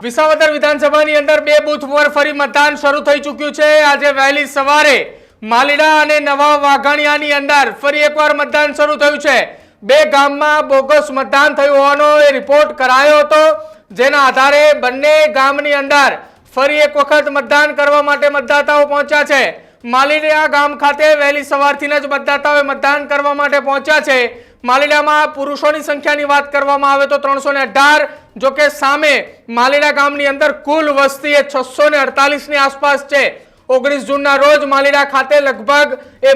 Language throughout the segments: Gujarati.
વિસાવદર વિધાનસભાની અંદર બે બૂથ પર ફરી મતદાન શરૂ થઈ ચૂક્યું છે। આજે વહેલી સવારે માલીડા અને નવા વાઘાણીયાની અંદર ફરી એકવાર મતદાન શરૂ થયું છે। બે ગામમાં બોગસ મતદાન થયું હોવાનો રિપોર્ટ કરાયો હતો, જેના આધારે બંને ગામની અંદર ફરી એક વખત મતદાન કરવા માટે મતદાતાઓ પહોંચ્યા છે। માલીડા ગામ ખાતે વહેલી સવારથી જ મતદાતાઓએ મતદાન કરવા માટે પહોંચ્યા છે। માલીડામાં પુરુષોની સંખ્યાની વાત કરવામાં આવે તો 318, જો કે સામે માલીડા ગામની અંદર કુલ વસ્તી 648 ની આસપાસ છે। 19 જૂનના રોજ માલીડા ખાતે લગભગ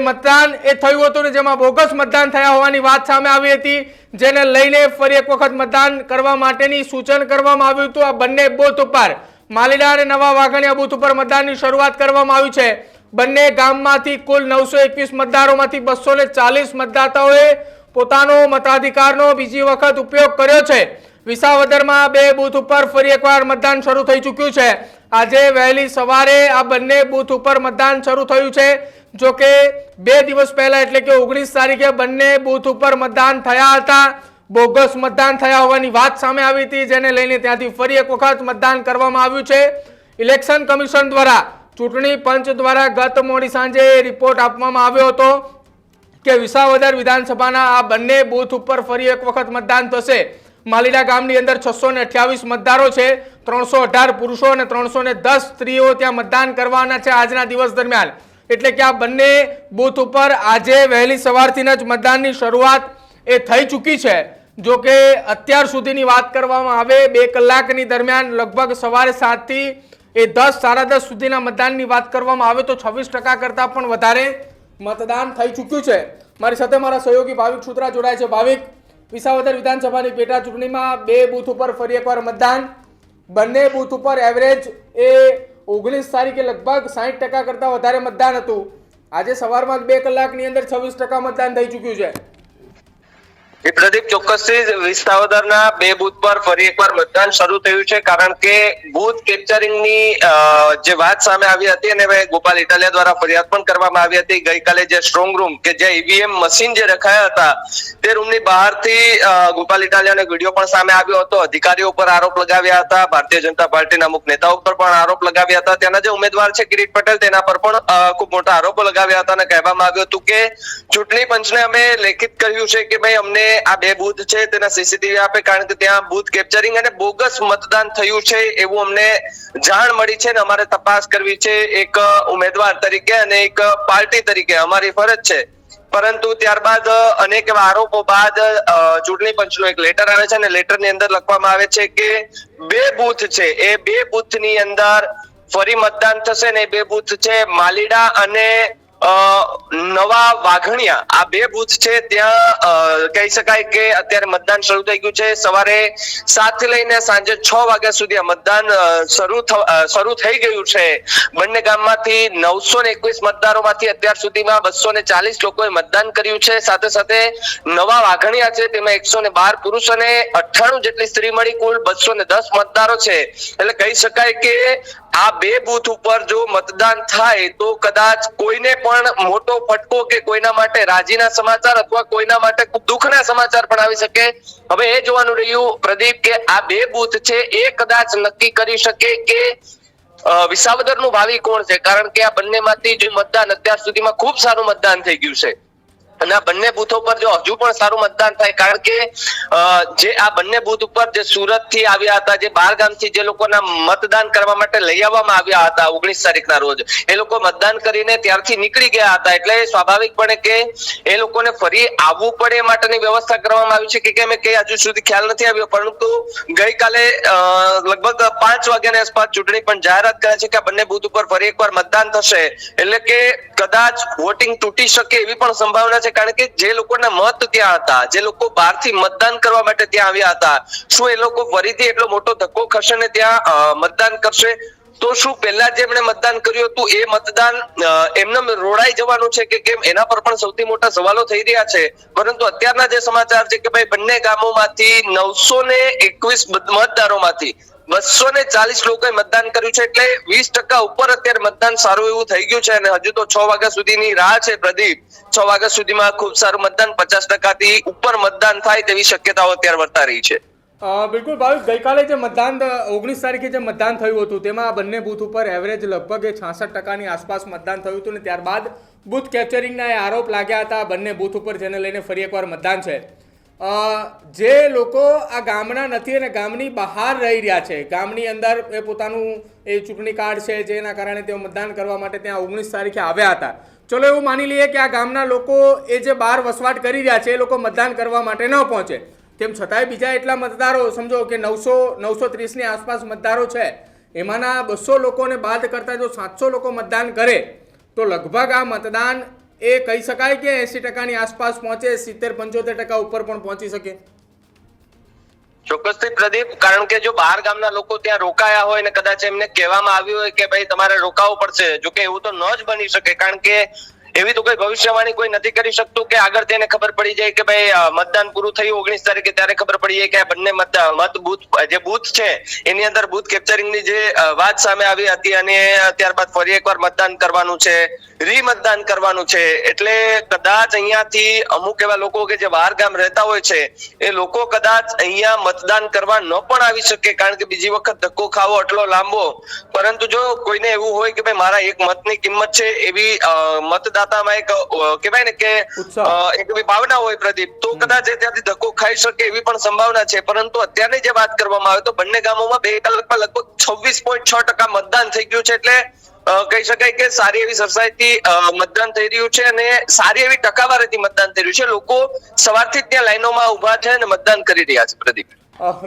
મતદાન થયું હતું, જેમાં બોગસ મતદાન થયા હોવાની વાત સામે આવી હતી, જેને લઈને ફરી એક વખત મતદાન કરવા માટેની સૂચન કરવામાં આવ્યું હતું। આ બંને બૂથ ઉપર માલીડા અને નવા વાઘાણીયા બૂથ ઉપર મતદાનની શરૂઆત કરવામાં આવી છે। બંને ગામમાંથી કુલ 921 મતદારોમાંથી 240 મતદાતાઓએ પોતાનો મતાધિકારનો બીજી વખત ઉપયોગ કર્યો છે। વિસાવદરમાં બે બૂથ ઉપર ફરી એકવાર મતદાન શરૂ થઈ ચૂક્યું છે। આજે વહેલી સવારે આ બંને બૂથ ઉપર મતદાન શરૂ થયું છે। જો કે 2 દિવસ પહેલા એટલે કે 19 તારીખે બંને બૂથ ઉપર મતદાન થયા હતા। બોગસ મતદાન થયા હોવાની વાત સામે આવી હતી, જેને લઈને ત્યાંથી ફરી એક વખત મતદાન કરવામાં આવ્યું છે। ઇલેક્શન કમિશન દ્વારા ચૂંટણી પંચ દ્વારા ગત મોડી સાંજે રિપોર્ટ આપવામાં આવ્યો હતો કે વિસાવદર વિધાનસભાના આ બંને બૂથ ઉપર ફરી એક વખત મતદાન થશે। માલીડા ગામની અંદર 628 મતદારો છે, 318 પુરુષો અને 310 સ્ત્રીઓ ત્યાં મતદાન કરવાના છે આજના દિવસ દરમિયાન। એટલે કે આ બંને બૂથ ઉપર આજે વહેલી સવારથી જ મતદાનની શરૂઆત થઈ ચૂકી છે। જો કે અત્યાર સુધીની વાત કરવામાં આવે 2 કલાકની દરમિયાન લગભગ સવારે 7 થી 10 સાડા 10 સુધીના મતદાનની વાત કરવામાં આવે તો 26% કરતાં પણ વધારે મતદાન થઈ ચૂક્યું છે। મારી સાથે મારા સહયોગી ભાવિક સૂત્રા જોડાય છે। ભાવિક, વિસાવદર વિધાનસભાની પેટા ચૂંટણીમાં બે બૂથ ઉપર ફરી એકવાર મતદાન, બંને બૂથ ઉપર એવરેજ 19 તારીખે લગભગ 60% કરતાં વધારે મતદાન હતું। આજે સવારમાં 2 કલાકની અંદર 26% મતદાન થઈ ચૂક્યું છે। પ્રદીપ, ચોક્કસથી વિસાવદરના બે બૂથ પર ફરી એકવાર મતદાન શરૂ થયું છે, કારણ કે બૂથ કેપ્ચરિંગની જે વાત સામે આવી હતી અને ગોપાલ ઇટાલિયા દ્વારા ફરિયાદ પણ કરવામાં આવી હતી। ગઈકાલે જે સ્ટ્રોંગ રૂમ કે જે ઈવીએમ મશીન જે રખાયા હતા તે રૂમની બહારથી ગોપાલ ઇટાલિયાનો વિડીયો પણ સામે આવ્યો હતો। અધિકારીઓ પર આરોપ લગાવ્યા હતા, ભારતીય જનતા પાર્ટીના અમુક નેતાઓ પર પણ આરોપ લગાવ્યા હતા। ત્યાંના જે ઉમેદવાર છે કિરીટ પટેલ, તેના પર પણ ખૂબ મોટા આરોપો લગાવ્યા હતા અને કહેવામાં આવ્યું હતું કે ચૂંટણી પંચને અમે લેખિત કહ્યું છે કે ભાઈ અમને આ બે બૂથ છે તેના સીસીટીવી આપે, કારણ કે ત્યાં બૂથ કેપ્ચરિંગ અને બોગસ મતદાન થયું છે એવું અમને જાણ મળી છે અને અમારે તપાસ કરવી છે એક ઉમેદવાર તરીકે અને એક પાર્ટી તરીકે અમારી ફરજ છે। પરંતુ ત્યારબાદ અનેક એવા આરોપો બાદ ચૂંટણી પંચનો એક લેટર આવે છે અને લેટરની અંદર લખવામાં આવે છે કે બે બૂથ છે એ બે બૂથની અંદર ફરી મતદાન થશે ને બે બૂથ છે માલીડા અને નવા વાઘાણીયા, આ બે બૂથ છે ત્યાં કહી શકાય કે અત્યારે મતદાન શરૂ થઈ ગયું છે। સવારે 7 થી લઈને સાંજે 6 વાગ્યા સુધી આ મતદાન શરૂ થઈ ગયું છે। બંને ગામમાંથી 921 મતદારોમાંથી અત્યાર સુધીમાં 240 લોકોએ મતદાન કર્યું છે। સાથે સાથે નવા વાઘાણીયા છે તેમાં 112 પુરુષ અને 98 જેટલી સ્ત્રી મળી કુલ 210 મતદારો છે। એટલે કહી શકાય કે આ બે બૂથ ઉપર જો મતદાન થાય તો કદાચ કોઈને પણ મોટો ફટકો કે કોઈના માટે રાજીના સમાચાર અથવા કોઈના માટે ખૂબ દુઃખના સમાચાર પણ આવી શકે। હવે એ જોવાનું રહ્યું પ્રદીપ કે આ બે બૂથ છે એ કદાચ નક્કી કરી શકે કે વિસાવદરનું ભાવિ કોણ છે, કારણ કે આ બંનેમાંથી જે મતદાન અત્યાર સુધીમાં ખૂબ સારું મતદાન થઈ ગયું છે અને આ બંને બૂથો પર જો હજુ પણ સારું મતદાન થાય, કારણ કે જે આ બંને બૂથ ઉપર જે સુરત થી આવ્યા હતા, જે 12 ગામથી જે લોકોના મતદાન કરવા માટે લઈ આવવામાં આવ્યા હતા 19 તારીખના રોજ, એ લોકો મતદાન કરીને ત્યારથી નીકળી ગયા હતા। એટલે સ્વાભાવિકપણે કે એ લોકોને ફરી આવવું પડે એ માટેની વ્યવસ્થા કરવામાં આવી છે કે કેમ કે હજુ સુધી ખ્યાલ નથી આવ્યો, પરંતુ ગઈકાલે લગભગ 5 વાગ્યાની આસપાસ ચૂંટણી પણ જાહેરાત કરે છે કે આ બંને બૂથ ઉપર ફરી એકવાર મતદાન થશે। એટલે કે કદાચ વોટિંગ તૂટી શકે એવી પણ સંભાવના છે, કારણ કે જે લોકોના મત ત્યાં હતા, જે લોકો બહારથી મતદાન કરવા માટે ત્યાં આવ્યા હતા, શું એ લોકો ફરીથી એટલો મોટો ધક્કો ખસે ને ત્યાં મતદાન કરશે? તો શું પહેલા જે એમણે મતદાન કર્યું હતું એ મતદાન એમને રોડાઈ જવાનું છે કે કેમ, એના પર પણ સૌથી મોટા સવાલો થઈ રહ્યા છે। પરંતુ અત્યારના જે સમાચાર છે કે ભાઈ બંને ગામોમાંથી 921 મતદારોમાંથી 240 લોકોએ મતદાન કર્યું છે, એટલે 20% ઉપર અત્યારે મતદાન સારું એવું થઈ ગયું છે અને હજુ તો 6 વાગ્યા સુધીની રાહ છે પ્રદીપ। 6 વાગ્યા સુધીમાં ખૂબ સારું મતદાન 50% થી ઉપર મતદાન થાય તેવી શક્યતાઓ અત્યારે વર્તાઈ રહી છે। બિલકુલ ભાવિક, ગઈકાલે જે મતદાન 19 તારીખે જે મતદાન થયું હતું તેમાં બંને બૂથ ઉપર એવરેજ લગભગ 66% આસપાસ મતદાન થયું હતું ને ત્યારબાદ બૂથ કેપ્ચરિંગના આરોપ લાગ્યા હતા બંને બૂથ ઉપર, જેને લઈને ફરી એકવાર મતદાન છે. જે લોકો આ ગામના નથી અને ગામની બહાર રહી રહ્યા છે, ગામની અંદર એ પોતાનું એ ચૂંટણી કાર્ડ છે જેના કારણે તેઓ મતદાન કરવા માટે ત્યાં 19 તારીખે આવ્યા હતા. ચલો એવું માની લઈએ કે આ ગામના લોકો એ જે બહાર વસવાટ કરી રહ્યા છે એ લોકો મતદાન કરવા માટે ન પહોંચે, તેમ છતાંય બીજા એટલા મતદારો, સમજો કે 930ની આસપાસ મતદારો છે, એમાંના 200 લોકોને બાદ કરતાં જો 700 લોકો મતદાન કરે તો લગભગ આ મતદાન એ કહી શકાય કે 80%ની આસપાસ પહોંચે, 70-75% ઉપર પણ પહોંચી શકે. ચોક્કસથી પ્રદીપ, કારણ કે જો બહાર ગામના લોકો ત્યાં રોકાયા હોય ને કદાચ એમને કહેવામાં આવ્યું હોય કે ભાઈ તમારે રોકાવું પડશે, જો કે એવું તો ન જ બની શકે, કારણ કે એવી તો કોઈ ભવિષ્યવાણી કોઈ નથી કરી શકતું કે આગળ તેને ખબર પડી જાય કે ભાઈ મતદાન પૂરું થયું 19 તારીખે ત્યારે ખબર પડી જાય કે આ બંને મત બૂથ જે બૂથ છે એની અંદર બૂથ કેપ્ચરિંગની જે વાત સામે આવી હતી અને ત્યારબાદ ફરી એકવાર મતદાન કરવાનું છે, રીમતદાન કરવાનું છે. એટલે કદાચ અહીંયાથી અમુક એવા લોકો કે જે બહાર ગામ રહેતા હોય છે એ લોકો કદાચ અહીંયા મતદાન કરવા ન પણ આવી શકે, કારણ કે બીજી વખત ધક્કો ખાવો એટલો લાંબો. પરંતુ જો કોઈને એવું હોય કે ભાઈ મારા એક મતની કિંમત છે, એવી મતદાતામાં એક કહેવાય ને કે એક એવી ભાવના હોય પ્રદીપ, તો કદાચ એ ત્યાંથી ધક્કો ખાઈ શકે એવી પણ સંભાવના છે. પરંતુ અત્યારની જે વાત કરવામાં આવે તો બંને ગામોમાં 2 કલાકમાં લગભગ 26.6% મતદાન થઈ ગયું છે. એટલે કહી શકાય કે સારી એવી સરસાઈથી મતદાન થઈ રહ્યું છે અને સારી એવી ટકાવારીથી મતદાન થઈ રહ્યું છે. લોકો સવારથી જ ત્યાં લાઈનોમાં ઉભા છે અને મતદાન કરી રહ્યા છે. પ્રદીપ,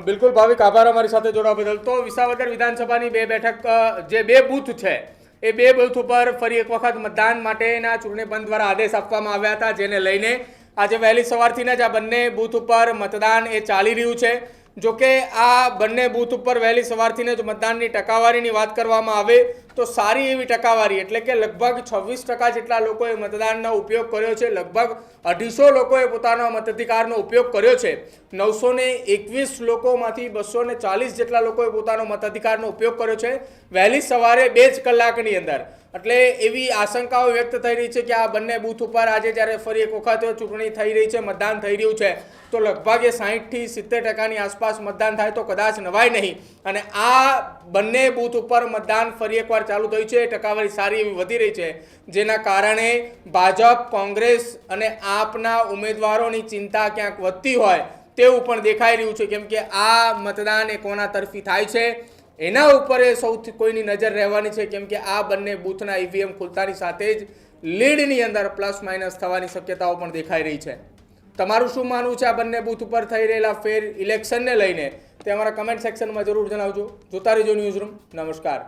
બિલકુલ ભાવિક, આભાર અમારી સાથે જોડાવા બદલ. તો વિસાવદર વિધાનસભાની 2 બેઠક, જે 2 બૂથ છે એ 2 બૂથ ઉપર ફરી એક વખત મતદાન માટેના ચૂંટણી પંચ દ્વારા આદેશ આપવામાં આવ્યા હતા, જેને લઈને આજે વહેલી સવારથી જ આ બંને બૂથ ઉપર મતદાન એ ચાલી રહ્યું છે. જોકે આ બંને બૂથ ઉપર વહેલી સવારથી જ મતદાનની ટકાવારીની વાત કરવામાં આવે તો સારી એવી ટકાવારી, એટલે કે લગભગ 26% જેટલા લોકોએ મતદાનનો ઉપયોગ કર્યો છે, લગભગ 250 લોકોએ પોતાના મતાધિકારનો ઉપયોગ કર્યો છે. 921 લોકોમાંથી 240 જેટલા લોકોએ પોતાનો મતાધિકારનો ઉપયોગ કર્યો છે વહેલી સવારે 2 જ કલાકની અંદર. એટલે એવી આશંકાઓ વ્યક્ત થઈ રહી છે કે આ બંને બૂથ ઉપર આજે જ્યારે ફરી એક વખત ચૂંટણી થઈ રહી છે, મતદાન થઈ રહ્યું છે, તો લગભગ 60થી 70%ની આસપાસ મતદાન થાય તો કદાચ નવાય નહીં. અને આ બંને બૂથ ઉપર મતદાન ફરી એકવાર ચાલુ થયું છે, ટકાવારી સારી એવી વધી રહી છે, જેના કારણે ભાજપ, કોંગ્રેસ અને આપના ઉમેદવારોની ચિંતા ક્યાંક વધતી હોય તેવું પણ દેખાઈ રહ્યું છે. કેમ કે આ મતદાન એ કોના તરફી થાય છે એના ઉપર સૌથી કોઈની નજર રહેવાની છે. કેમ કે આ બંને બૂથના ઈવીએમ ખુલતાની સાથે જ લીડની અંદર પ્લસ માઇનસ થવાની શક્યતાઓ પણ દેખાઈ રહી છે. તમારું શું માનવું છે આ બંને બૂથ ઉપર થઈ રહેલા ફેર ઇલેક્શનને લઈને તે અમારા કમેન્ટ સેક્શનમાં જરૂર જણાવજો. જોતા રહેજો ન્યૂઝરૂમ. નમસ્કાર.